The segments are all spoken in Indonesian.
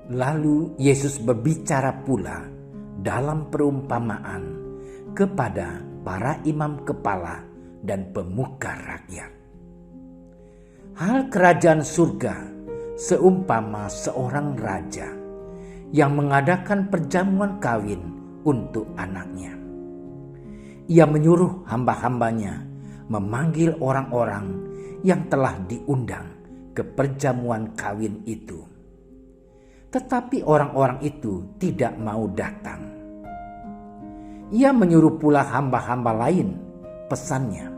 Lalu Yesus berbicara pula dalam perumpamaan kepada para imam kepala dan pemuka rakyat. Hal kerajaan surga seumpama seorang raja yang mengadakan perjamuan kawin untuk anaknya. Ia menyuruh hamba-hambanya memanggil orang-orang yang telah diundang ke perjamuan kawin itu. Tetapi orang-orang itu tidak mau datang. Ia menyuruh pula hamba-hamba lain, pesannya,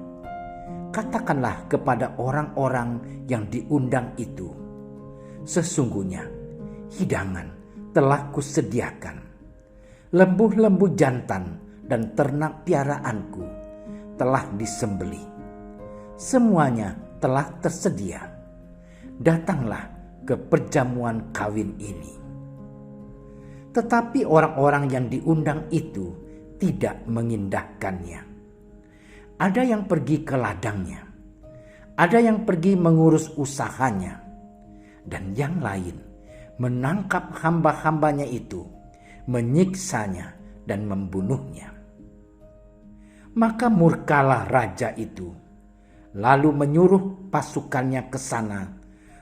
katakanlah kepada orang-orang yang diundang itu, sesungguhnya hidangan telah kusediakan. Lembu-lembu jantan dan ternak piaraanku telah disembelih. Semuanya telah tersedia. Datanglah ke perjamuan kawin ini. Tetapi orang-orang yang diundang itu tidak mengindahkannya. Ada yang pergi ke ladangnya, ada yang pergi mengurus usahanya, dan yang lain menangkap hamba-hambanya itu, menyiksanya dan membunuhnya. Maka murkalah raja itu, lalu menyuruh pasukannya ke sana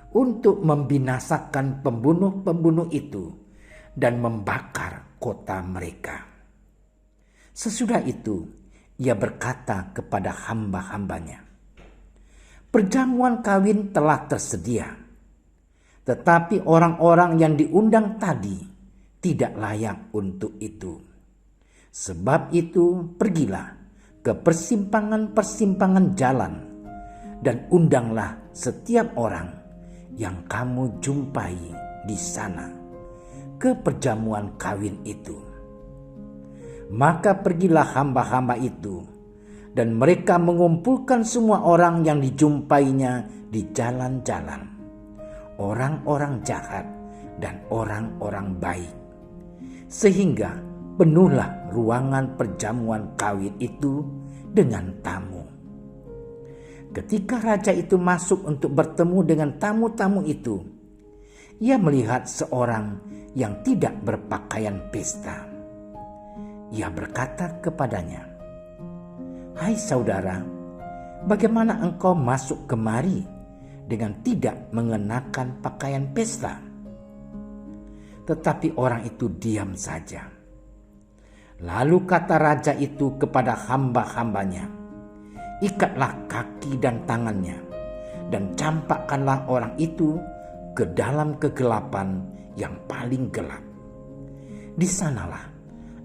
untuk membinasakan pembunuh-pembunuh itu dan membakar kota mereka. Sesudah itu ia berkata kepada hamba-hambanya, perjamuan kawin telah tersedia, tetapi orang-orang yang diundang tadi tidak layak untuk itu. Sebab itu pergilah ke persimpangan-persimpangan jalan dan undanglah setiap orang yang kamu jumpai di sana ke perjamuan kawin itu. Maka pergilah hamba-hamba itu, dan mereka mengumpulkan semua orang yang dijumpainya di jalan-jalan, orang-orang jahat dan orang-orang baik, sehingga penuhlah ruangan perjamuan kawin itu dengan tamu. Ketika raja itu masuk untuk bertemu dengan tamu-tamu itu, ia melihat seorang yang tidak berpakaian pesta. Ia berkata kepadanya, "Hai saudara, bagaimana engkau masuk kemari dengan tidak mengenakan pakaian pesta?" Tetapi orang itu diam saja. Lalu kata raja itu kepada hamba-hambanya, "Ikatlah kaki dan tangannya, dan campakkanlah orang itu ke dalam kegelapan yang paling gelap. Di sanalah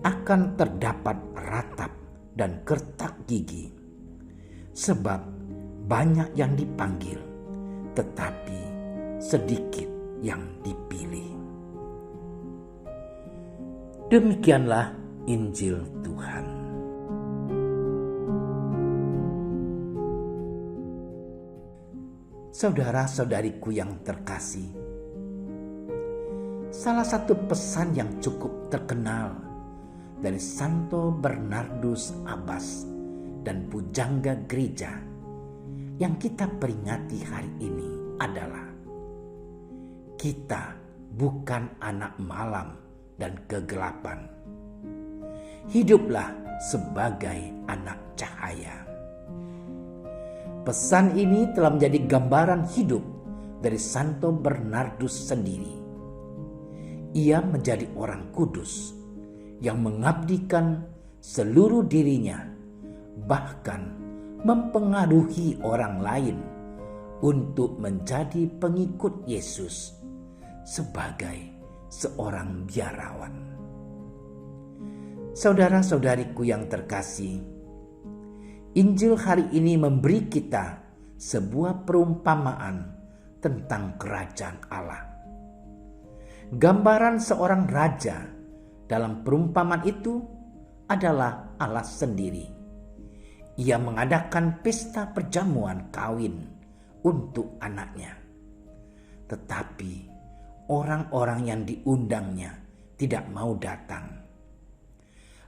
akan terdapat ratap dan kertak gigi, sebab banyak yang dipanggil, tetapi sedikit yang dipilih." Demikianlah Injil Tuhan. Saudara-saudariku yang terkasih, salah satu pesan yang cukup terkenal dari Santo Bernardus Abbas dan pujangga gereja yang kita peringati hari ini adalah, kita bukan anak malam dan kegelapan. Hiduplah sebagai anak cahaya. Pesan ini telah menjadi gambaran hidup dari Santo Bernardus sendiri. Ia menjadi orang kudus yang mengabdikan seluruh dirinya, bahkan mempengaruhi orang lain untuk menjadi pengikut Yesus sebagai seorang biarawan. Saudara-saudariku yang terkasih, Injil hari ini memberi kita sebuah perumpamaan tentang kerajaan Allah. Gambaran seorang raja dalam perumpamaan itu adalah Allah sendiri. Ia mengadakan pesta perjamuan kawin untuk anaknya. Tetapi orang-orang yang diundangnya tidak mau datang.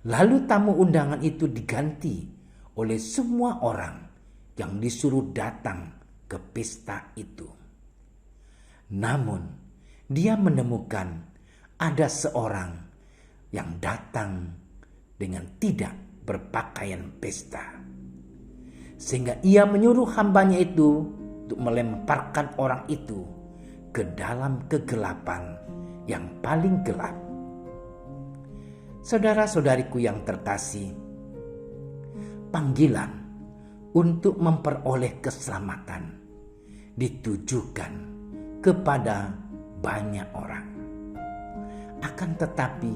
Lalu tamu undangan itu diganti oleh semua orang yang disuruh datang ke pesta itu. Namun, dia menemukan ada seorang yang datang dengan tidak berpakaian pesta. Sehingga ia menyuruh hambanya itu untuk melemparkan orang itu ke dalam kegelapan yang paling gelap. Saudara-saudariku yang terkasih, panggilan untuk memperoleh keselamatan ditujukan kepada banyak orang. Akan tetapi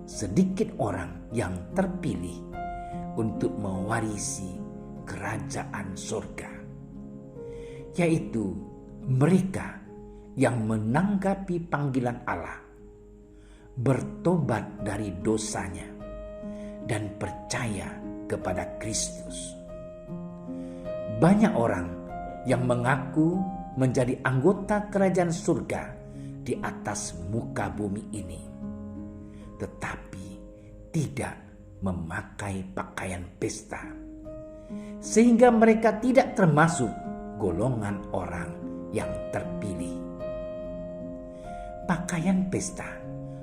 sedikit orang yang terpilih untuk mewarisi kerajaan surga, yaitu mereka yang menanggapi panggilan Allah, bertobat dari dosanya, dan percaya kepada Kristus. Banyak orang yang mengaku menjadi anggota kerajaan surga di atas muka bumi ini, tetapi tidak memakai pakaian pesta, sehingga mereka tidak termasuk golongan orang yang terpilih. Pakaian pesta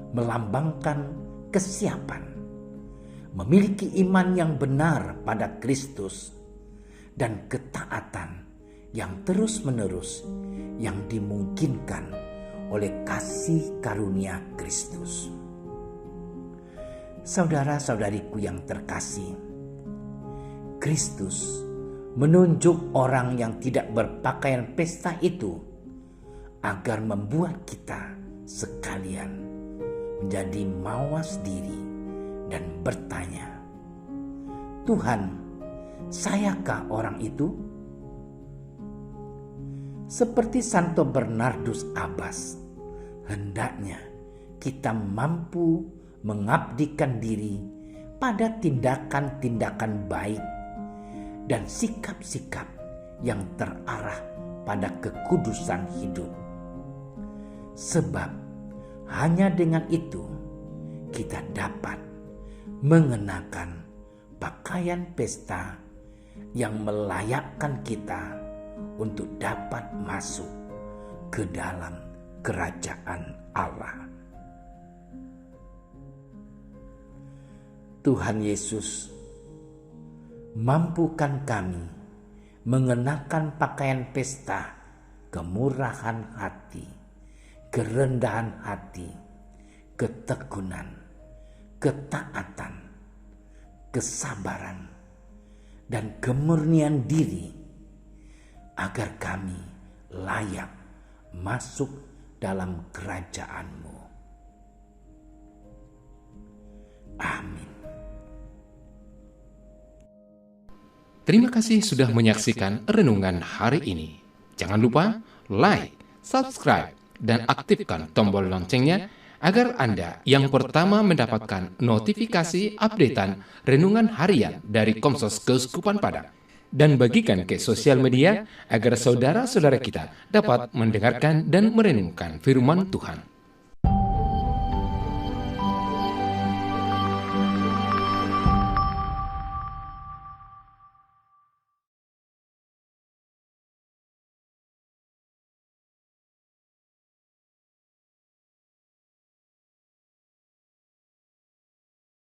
melambangkan kesiapan, memiliki iman yang benar pada Kristus, dan ketaatan yang terus-menerus yang dimungkinkan oleh kasih karunia Kristus. Saudara-saudariku yang terkasih, Kristus menunjuk orang yang tidak berpakaian pesta itu agar membuat kita sekalian menjadi mawas diri dan bertanya, "Tuhan, sayakah orang itu?" Seperti Santo Bernardus Abbas, hendaknya kita mampu mengabdikan diri pada tindakan-tindakan baik dan sikap-sikap yang terarah pada kekudusan hidup. Sebab hanya dengan itu kita dapat mengenakan pakaian pesta yang melayakkan kita untuk dapat masuk ke dalam kerajaan Allah. Tuhan Yesus, mampukan kami mengenakan pakaian pesta kemurahan hati, kerendahan hati, ketekunan, ketaatan, kesabaran, dan kemurnian diri, agar kami layak masuk dalam kerajaan-Mu. Amin. Terima kasih sudah menyaksikan renungan hari ini. Jangan lupa like, subscribe, dan aktifkan tombol loncengnya agar Anda yang pertama mendapatkan notifikasi updatean renungan harian dari Komsos Keuskupan Padang. Dan bagikan ke sosial media agar saudara-saudara kita dapat mendengarkan dan merenungkan firman Tuhan.